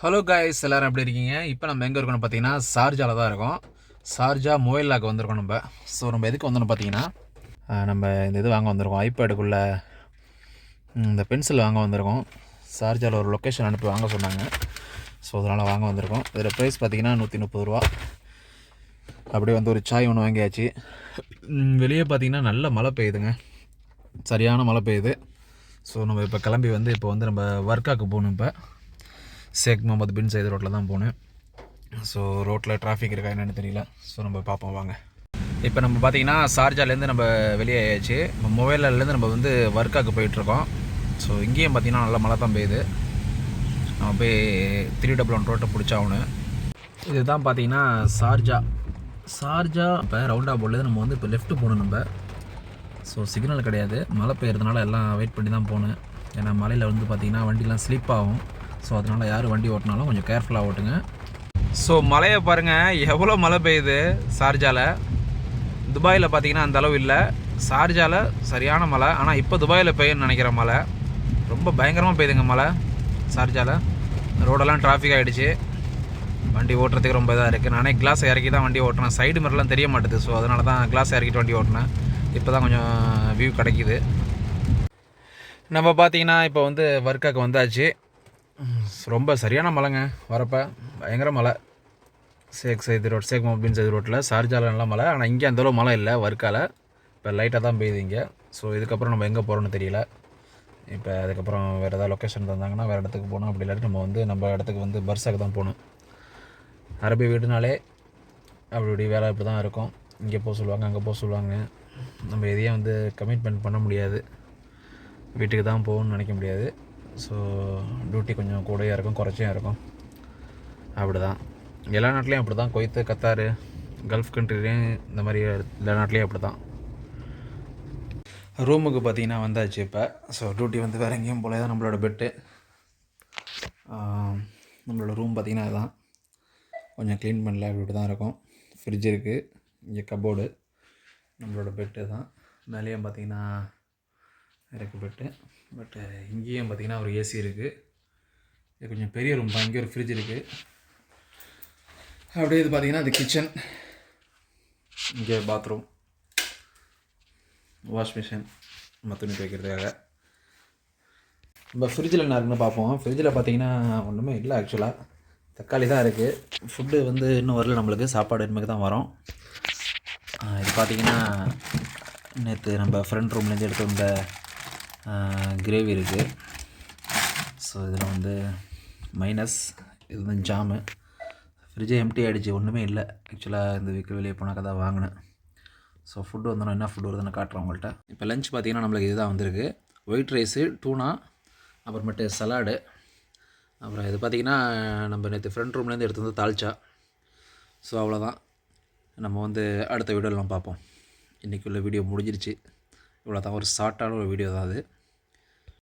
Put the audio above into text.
Hello guys, எல்லோரும் எப்படி இருக்கீங்க? இப்போ நம்ம எங்கே இருக்கோம்னு பார்த்தீங்கன்னா ஷார்ஜாவில் தான் இருக்கோம். ஷார்ஜா மொபைலாக்கு வந்திருக்கோம் நம்ம. ஸோ நம்ம எதுக்கு வந்தோம்னு பார்த்தீங்கன்னா நம்ம இந்த இது வாங்க வந்திருக்கோம். ஐபேடுக்குள்ளே இந்த பென்சில் வாங்க வந்திருக்கோம். ஷார்ஜாவில் ஒரு லொக்கேஷன் அனுப்பி வாங்க சொன்னாங்க. ஸோ அதனால் வாங்க வந்திருக்கோம். இதில் ப்ரைஸ் பார்த்தீங்கன்னா 130 ரூபா. அப்படியே வந்து ஒரு சாய் ஒன்று வாங்கியாச்சு. வெளியே பார்த்தீங்கன்னா நல்ல மழை பெய்யுதுங்க, சரியான மழை பெய்யுது. ஸோ நம்ம இப்போ கிளம்பி வந்து நம்ம வர்க்காக்கு போகணும். இப்போ ஷேக் முகமது பின் சையத் ரோட்டில் தான் போனேன். ஸோ ரோட்டில் டிராஃபிக் இருக்கா என்னென்னு தெரியல. ஸோ நம்ம பார்ப்போம் வாங்க. இப்போ நம்ம பார்த்தீங்கன்னா ஷார்ஜாலேருந்து நம்ம வெளியே ஆயாச்சு. மொபைல்லேருந்து நம்ம வந்து வர்க்காக்கு போயிட்டுருக்கோம். ஸோ இங்கேயும் பார்த்தீங்கன்னா நல்லா மழை தான் பெய்யுது. நம்ம போய் 311 ரோட்டை பிடிச்சாகணும். இதுதான் பார்த்தீங்கன்னா ஷார்ஜா இப்போ ரவுண்டாக போடலேருந்து நம்ம வந்து இப்போ லெஃப்ட்டு போகணும் நம்ம. ஸோ சிக்னல் கிடையாது, மழை பெய்யறதுனால எல்லாம் வெயிட் பண்ணி தான் போகணும். ஏன்னா மழையில் வந்து பார்த்திங்கன்னா வண்டிலாம் ஸ்லிப் ஆகும். ஸோ அதனால் யார் வண்டி ஓட்டினாலும் கொஞ்சம் கேர்ஃபுல்லாக ஓட்டுங்க. ஸோ மழையை பாருங்கள், எவ்வளோ மழை பெய்யுது ஷார்ஜாவில். துபாயில் பார்த்தீங்கன்னா அந்த அளவு இல்லை, ஷார்ஜாவில் சரியான மழை. ஆனால் இப்போ துபாயில் பெய்யுன்னு நினைக்கிற மழை ரொம்ப பயங்கரமாக பெய்யுதுங்க மழை ஷார்ஜாவில். ரோடெல்லாம் டிராஃபிக் ஆகிடுச்சு, வண்டி ஓட்டுறதுக்கு ரொம்ப இதாக இருக்குது. நானே கிளாஸ் இறக்கி தான் வண்டி ஓட்டினேன், சைடு மிரர்லாம் தெரிய மாட்டுது. ஸோ அதனால தான் கிளாஸ் இறக்கிட்டு வண்டி ஓட்டினேன். இப்போ தான் கொஞ்சம் வியூ கிடைக்கிது. நம்ம பார்த்தீங்கன்னா இப்போ வந்து வர்க்காக்கு வந்தாச்சு. ரொம்ப சரியான மழைங்க, வரப்போ பயங்கர மழை. ஷேக் முகமது பின் சையத் ரோட்டில் ஷார்ஜாவில் நல்லா மழை. ஆனால் இங்கே அந்தளவு மழை இல்லை வர்க்காவில். இப்போ லைட்டாக தான் பெய்யுது இங்கே. ஸோ இதுக்கப்புறம் நம்ம எங்கே போகிறோன்னு தெரியல. இப்போ அதுக்கப்புறம் வேறு ஏதாவது லொக்கேஷன் தந்தாங்கன்னா வேறு இடத்துக்கு போகணும். அப்படி இல்லாட்டி நம்ம இடத்துக்கு வந்து பர்சாக்கு தான் போகணும். அரபி வீடுனாலே அப்படி வேலை இப்படி தான் இருக்கும். இங்கே போக சொல்லுவாங்க, அங்கே போக சொல்லுவாங்க. நம்ம எதையும் வந்து கமிட்மெண்ட் பண்ண முடியாது, வீட்டுக்கு தான் போகணும்னு நினைக்க முடியாது. ஸோ டியூட்டி கொஞ்சம் கூடயே இருக்கும், குறைச்சியும் இருக்கும். அப்படி தான் எல்லா நாட்டிலையும் அப்படி தான். குவைத்து, கத்தார், கல்ஃப் கண்ட்ரிலையும் இந்த மாதிரி எல்லா நாட்டிலையும் அப்படி தான். ரூமுக்கு பார்த்தீங்கன்னா வந்தாச்சு இப்போ. ஸோ டியூட்டி வந்து வேறு எங்கேயும் போல தான். நம்மளோட பெட்டு, நம்மளோட ரூம் பார்த்திங்கன்னா அதுதான். கொஞ்சம் க்ளீன் பண்ணல, அப்படி தான் இருக்கும். ஃப்ரிட்ஜ் இருக்குது, இங்கே கபோர்டு, நம்மளோட பெட்டு தான். மேலேயும் பார்த்திங்கன்னா இருக்குது பெட்டு. பட்டு இங்கேயும் பார்த்திங்கன்னா ஒரு ஏசி இருக்குது. இது கொஞ்சம் பெரிய ரூம் தான். இங்கே ஒரு ஃப்ரிட்ஜ் இருக்குது. அப்படியே இது பார்த்திங்கன்னா அது கிச்சன், இங்கே பாத்ரூம், வாஷ் மிஷின், துணி துவைக்கிறதுக்காக. நம்ம ஃப்ரிட்ஜில் என்ன இருக்குன்னு பார்ப்போம். ஃப்ரிட்ஜில் பார்த்திங்கன்னா ஒன்றுமே இல்லை ஆக்சுவலாக. தக்காளி தான் இருக்குது. ஃபுட்டு வந்து இன்னும் வரல நம்மளுக்கு, சாப்பாடு இனிமேல் தான் வரும். இது பார்த்திங்கன்னா நேற்று நம்ம ஃப்ரெண்ட் ரூம்லேருந்து எடுத்து வந்த கிரேவி இருக்குது. ஸோ இதில் வந்து மைனஸ், இது வந்து ஜாமு. ஃப்ரிட்ஜே எம்டி ஆகிடுச்சு, ஒன்றுமே இல்லை ஆக்சுவலாக. இந்த வீக்கு வெளியே போனாக்க தான் வாங்கினேன். ஸோ ஃபுட்டு வந்தோன்னா என்ன ஃபுட்டு வருதுன்னு காட்டுறேன் உங்கள்கிட்ட. இப்போ லஞ்ச் பார்த்திங்கன்னா நம்மளுக்கு இதுதான் வந்திருக்கு. ஒயிட் ரைஸு, டூனா, அப்புறமேட்டு சலாடு. அப்புறம் இது பார்த்திங்கன்னா நம்ம நேற்று ஃப்ரெண்ட் ரூம்லேருந்து எடுத்து வந்து தால்ச்சா. ஸோ அவ்வளோதான். நம்ம வந்து அடுத்த வீடியோலாம் பார்ப்போம். இன்றைக்கி உள்ள வீடியோ முடிஞ்சிருச்சு. இவ்வளோ தான், ஒரு ஷார்ட்டான ஒரு வீடியோ தான் அது.